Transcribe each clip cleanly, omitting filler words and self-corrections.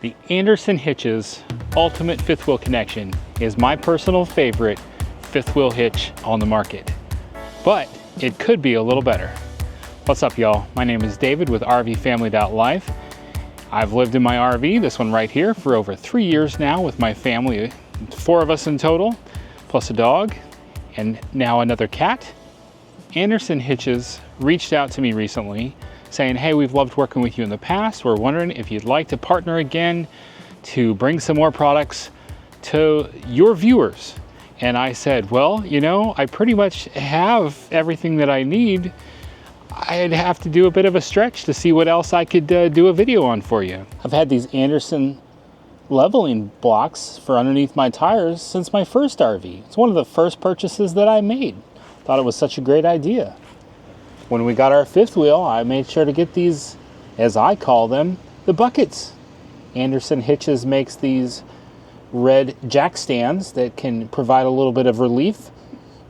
The Andersen Hitches Ultimate Fifth Wheel Connection is my personal favorite fifth wheel hitch on the market, but it could be a little better. What's up, y'all? My name is David with RVFamily.life. I've lived in my RV, this one right here, for over 3 years now with my family, 4 of us in total, plus a dog, and now another cat. Andersen Hitches reached out to me recently saying, hey, we've loved working with you in the past. We're wondering if you'd like to partner again to bring some more products to your viewers. And I said, well, you know, I pretty much have everything that I need. I'd have to do a bit of a stretch to see what else I could do a video on for you. I've had these Andersen leveling blocks for underneath my tires since my first RV. It's one of the first purchases that I made. Thought it was such a great idea. When we got our fifth wheel, I made sure to get these, as I call them, the buckets. Andersen Hitches makes these red jack stands that can provide a little bit of relief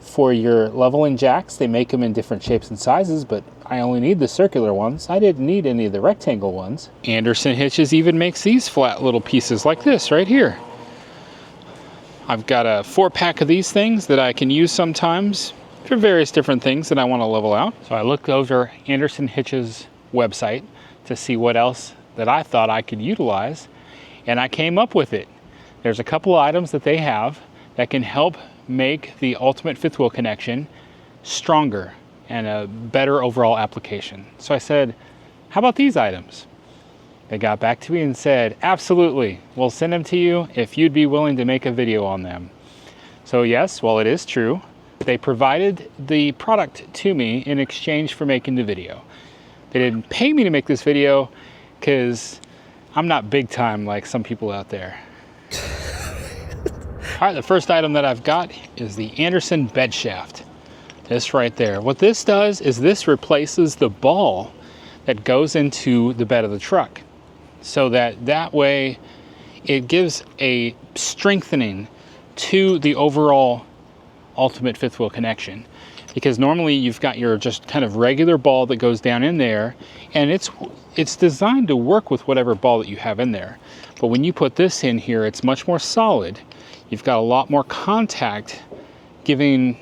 for your leveling jacks. They make them in different shapes and sizes, but I only need the circular ones. I didn't need any of the rectangle ones. Andersen Hitches even makes these flat little pieces like this right here. I've got a 4-pack of these things that I can use sometimes for various different things that I want to level out. So I looked over Andersen Hitches website to see what else that I thought I could utilize, and I came up with it. There's a couple of items that they have that can help make the ultimate fifth wheel connection stronger and a better overall application. So I said, how about these items? They got back to me and said, absolutely, we'll send them to you if you'd be willing to make a video on them. So yes, while it is true, they provided the product to me in exchange for making the video. They didn't pay me to make this video because I'm not big time like some people out there. All right, the first item that I've got is the Andersen bed shaft. This right there. What this does is this replaces the ball that goes into the bed of the truck, so that way it gives a strengthening to the overall ultimate fifth wheel connection. Because normally you've got your just kind of regular ball that goes down in there, and it's designed to work with whatever ball that you have in there. But when you put this in here, it's much more solid. You've got a lot more contact, giving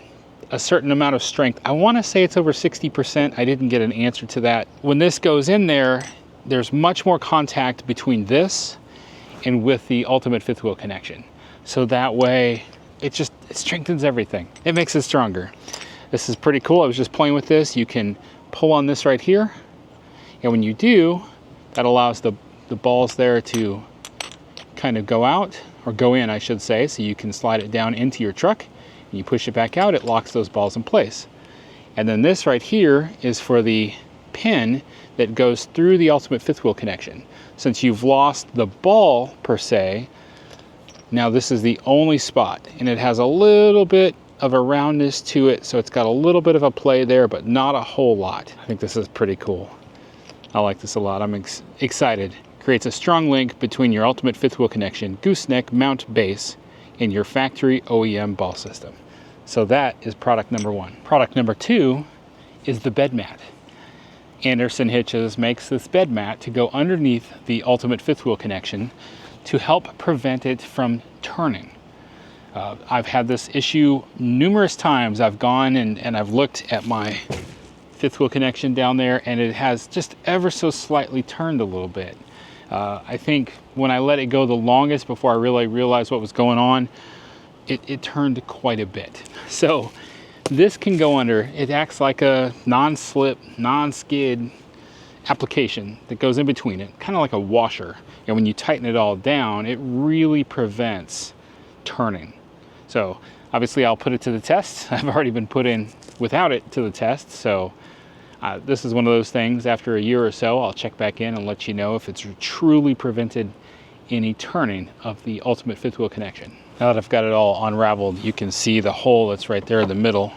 a certain amount of strength. I want to say it's over 60%. I didn't get an answer to that. When this goes in there, there's much more contact between this and with the ultimate fifth wheel connection. So that way, it strengthens everything. It makes it stronger. This is pretty cool. I was just playing with this. You can pull on this right here, and when you do, that allows the balls there to kind of go out, or go in, I should say, so you can slide it down into your truck, and you push it back out, it locks those balls in place. And then this right here is for the pin that goes through the ultimate fifth wheel connection. Since you've lost the ball per se, now this is the only spot, and it has a little bit of a roundness to it, so it's got a little bit of a play there, but not a whole lot. I think this is pretty cool. I like this a lot. I'm excited. Creates a strong link between your ultimate fifth wheel connection, gooseneck mount base, and your factory OEM ball system. So that is product number 1. Product number 2 is the bed mat. Andersen Hitches makes this bed mat to go underneath the ultimate fifth wheel connection to help prevent it from turning. I've had this issue numerous times. I've gone and I've looked at my fifth wheel connection down there, and it has just ever so slightly turned a little bit. I think when I let it go the longest before I really realized what was going on, it turned quite a bit. So this can go under. It acts like a non-slip, non-skid application that goes in between it, kind of like a washer. And when you tighten it all down, it really prevents turning. So obviously I'll put it to the test. I've already been put in without it to the test. So this is one of those things, after a year or so, I'll check back in and let you know if it's truly prevented any turning of the ultimate fifth wheel connection. Now that I've got it all unraveled, you can see the hole that's right there in the middle.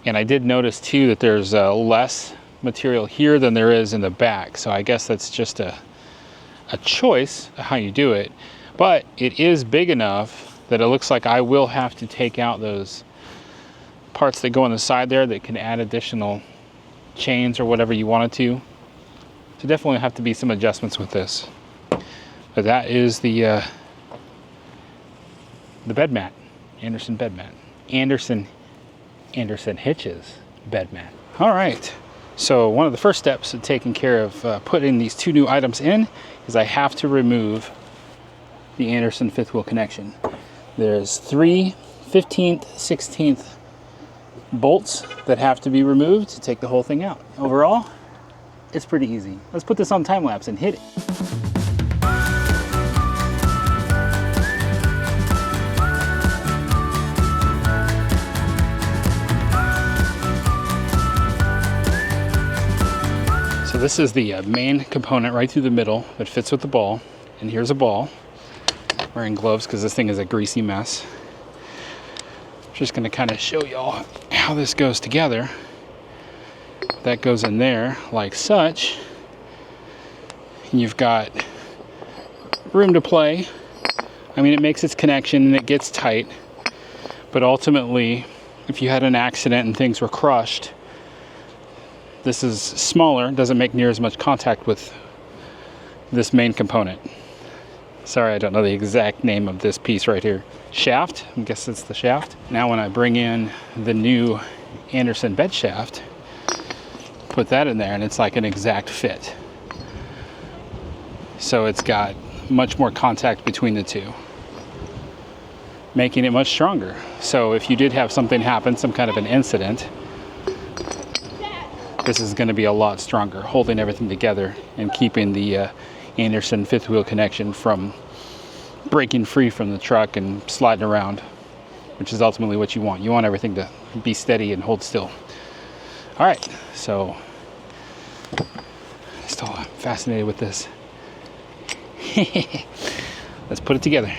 And I did notice too that there's less material here than there is in the back. So I guess that's just a choice of how you do it. But it is big enough that it looks like I will have to take out those parts that go on the side there that can add additional chains or whatever you wanted to. So definitely have to be some adjustments with this. But that is the bed mat, Andersen bed mat. Andersen Hitches bed mat. All right, so one of the first steps of taking care of putting these two new items in is I have to remove the Andersen fifth wheel connection. There's 3 15th, 16th bolts that have to be removed to take the whole thing out. Overall, it's pretty easy. Let's put this on time lapse and hit it. So this is the main component right through the middle that fits with the ball. And here's a ball. Wearing gloves because this thing is a greasy mess. Just going to kind of show y'all how this goes together. That goes in there like such. And you've got room to play. I mean, it makes its connection and it gets tight. But ultimately, if you had an accident and things were crushed, this is smaller, doesn't make near as much contact with this main component. Sorry, I don't know the exact name of this piece right here. Shaft, I guess it's the shaft. Now when I bring in the new Andersen bed shaft, put that in there and it's like an exact fit. So it's got much more contact between the two, making it much stronger. So if you did have something happen, some kind of an incident, this is going to be a lot stronger, holding everything together and keeping the Andersen fifth wheel connection from breaking free from the truck and sliding around, which is ultimately what you want. You want everything to be steady and hold still. All right, so still fascinated with this. Let's put it together.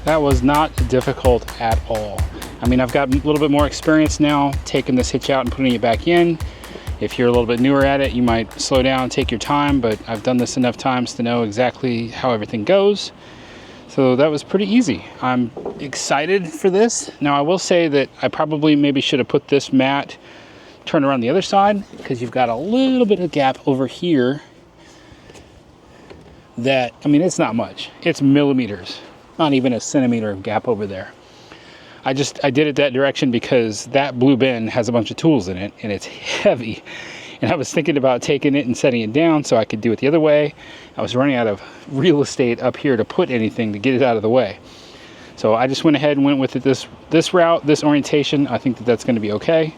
That was not difficult at all. I mean, I've got a little bit more experience now taking this hitch out and putting it back in. If you're a little bit newer at it, you might slow down and take your time, but I've done this enough times to know exactly how everything goes. So that was pretty easy. I'm excited for this. Now I will say that I probably maybe should have put this mat turned around the other side, because you've got a little bit of gap over here that, I mean, it's not much. It's millimeters. Not even a centimeter of gap over there. I did it that direction because that blue bin has a bunch of tools in it and it's heavy. And I was thinking about taking it and setting it down so I could do it the other way. I was running out of real estate up here to put anything to get it out of the way. So I just went ahead and went with it this route, this orientation. I think that that's going to be okay.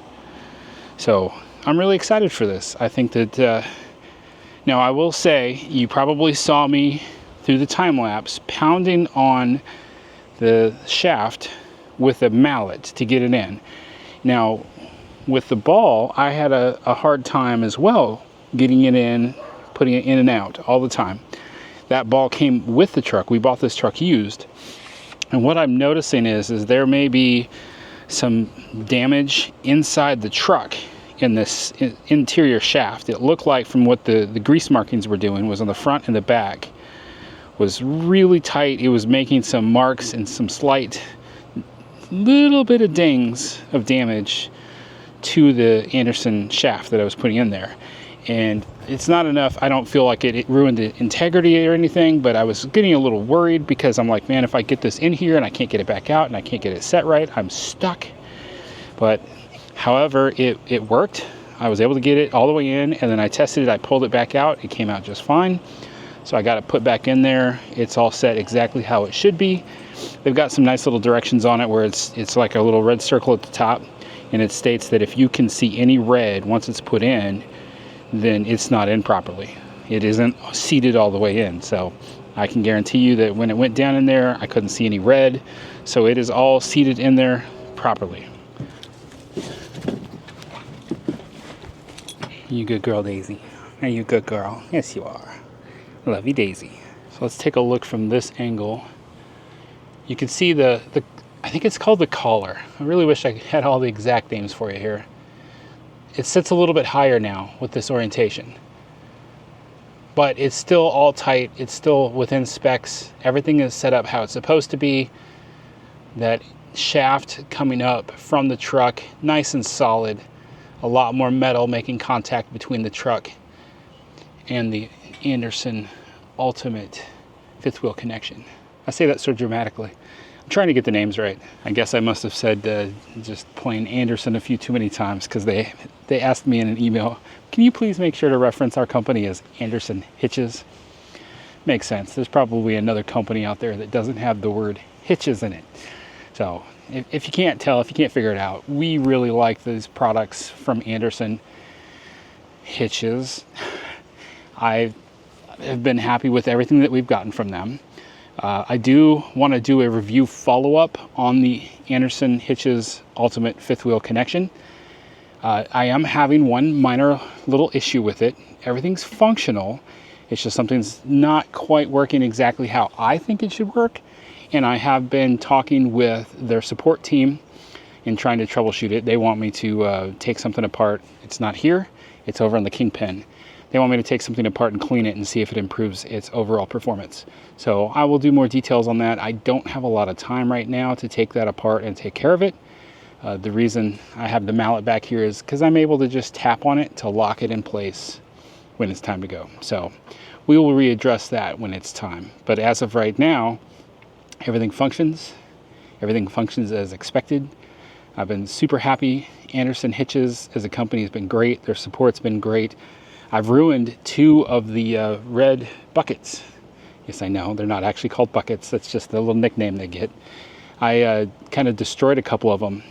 So I'm really excited for this. I think that, now I will say, you probably saw me through the time lapse pounding on the shaft with a mallet to get it in. Now with the ball, I had a hard time as well getting it in, putting it in and out all the time. That ball came with the truck. We bought this truck used, and what I'm noticing is there may be some damage inside the truck in this interior shaft. It looked like, from what the grease markings were doing, was on the front and the back, was really tight. It was making some marks and some slight little bit of dings of damage to the Andersen shaft that I was putting in there. And it's not enough. I don't feel like it ruined the integrity or anything, but I was getting a little worried because I'm like, man, if I get this in here and I can't get it back out and I can't get it set right, I'm stuck. But however, it worked. I was able to get it all the way in, and then I tested it. I pulled it back out. It came out just fine. So I got it put back in there. It's all set exactly how it should be. They've got some nice little directions on it where it's like a little red circle at the top, and it states that if you can see any red once it's put in, then it's not in properly. it isn't seated all the way in. So I can guarantee you that when it went down in there, I couldn't see any red. So it is all seated in there properly. You good girl, Daisy. Are you a good girl? Yes, you are. Love you, Daisy. So let's take a look from this angle. You can see the I think it's called the collar. I really wish I had all the exact names for you here. It sits a little bit higher now with this orientation, but it's still all tight. It's still within specs. Everything is set up how it's supposed to be. That shaft coming up from the truck, nice and solid. A lot more metal making contact between the truck and the Andersen Ultimate fifth wheel connection. I say that so dramatically. I'm trying to get the names right. I guess I must have said just plain Andersen a few too many times, because they asked me in an email, can you please make sure to reference our company as Andersen Hitches? Makes sense. There's probably another company out there that doesn't have the word hitches in it. So if you can't tell, if you can't figure it out, we really like these products from Andersen Hitches. I have been happy with everything that we've gotten from them. I do want to do a review follow-up on the Andersen Hitches Ultimate fifth wheel connection. I am having one minor little issue with it. Everything's functional. It's just something's not quite working exactly how I think it should work. And I have been talking with their support team and trying to troubleshoot it. They want me to take something apart. It's not here, it's over on the Kingpin. They want me to take something apart and clean it and see if it improves its overall performance. So I will do more details on that. I don't have a lot of time right now to take that apart and take care of it. The reason I have the mallet back here is because I'm able to just tap on it to lock it in place when it's time to go. So we will readdress that when it's time. But as of right now, everything functions as expected. I've been super happy. Andersen Hitches as a company has been great. Their support's been great. I've ruined 2 of the red buckets. Yes, I know, they're not actually called buckets. That's just the little nickname they get. I kind of destroyed a couple of them,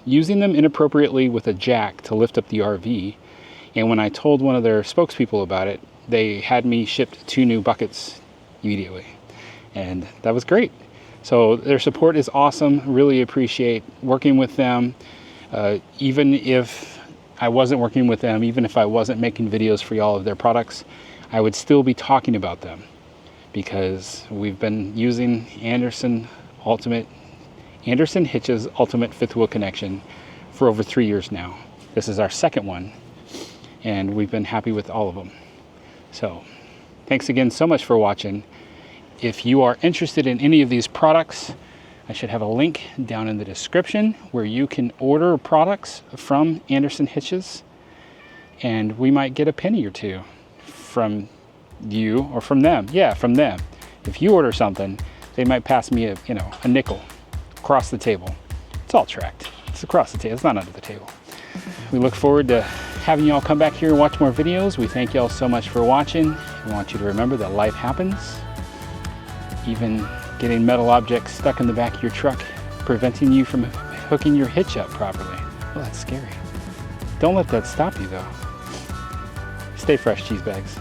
using them inappropriately with a jack to lift up the RV. And when I told one of their spokespeople about it, they had me shipped 2 new buckets immediately. And that was great. So their support is awesome. Really appreciate working with them. Even if I wasn't working with them, even if I wasn't making videos for y'all of their products, I would still be talking about them, because we've been using Andersen Hitches Ultimate fifth wheel connection for over 3 years now. This is our second one, and we've been happy with all of them. So thanks again so much for watching. If you are interested in any of these products, I should have a link down in the description where you can order products from Andersen Hitches, and we might get a penny or two from you or from them. Yeah, from them. If you order something, they might pass me a nickel across the table. It's all tracked. It's across the table. It's not under the table. We look forward to having y'all come back here and watch more videos. We thank y'all so much for watching. We want you to remember that life happens. Even getting metal objects stuck in the back of your truck, preventing you from hooking your hitch up properly. Well, that's scary. Don't let that stop you, though. Stay fresh, cheese bags.